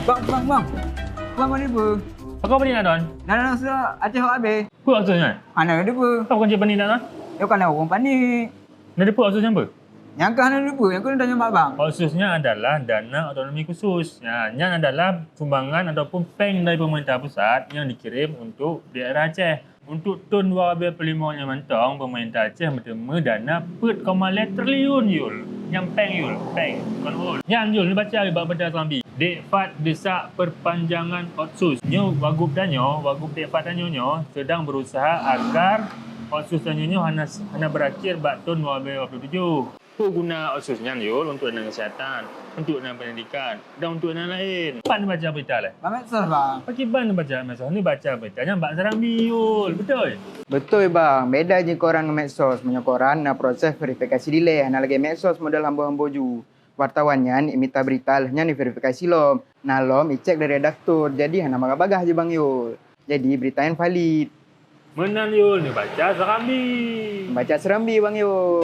Bang. Bang mana apa? Kau bani nak don? Dah sudah acah habis. Apa maksudnya? Ana ada apa? Kau kerja bani nak don? Ya kan orang panik. Nak apa maksudnya apa? Yang kan ada apa? Yang kena tanya mak bang. Khususnya adalah dana otonomi khusus. Yang adalah sumbangan ataupun peng dari pemerintah pusat yang dikirim untuk daerah Aceh. Untuk Tun 12.5 yang mentong, pemerintah Aceh bertemu dana 4,5 triliun yul. Yang peng yul, peng, bukan ul. Yang yul, ni baca bab benda Selambi. Dekfat desak perpanjangan otsus. Nyo Wagub Danyo, Wagub Dekfat Danyo sedang berusaha agar otsus Danyo hanya berakhir bab tahun 2027. Apa guna otsusnya yul? Untuk dana kesihatan, untuk dana pendidikan dan untuk dana lain. Apa ni baca berita lah? Bang medsos bang. Pakai ban baca medsos ni baca beritanya Mbak Serambi yul. Betul? Betul bang. Beda je koran dengan medsos. Punya koran na proses verifikasi delay. Nah lagi medsos model hambo-hambo ju. Wartawannya ni minta berita lahnya ni verifikasi lom. Nah lom cek dari redaktur. Jadi hana bagah je bang yul. Jadi berita yang valid. Menan yul ni baca Serambi. Baca Serambi bang yul.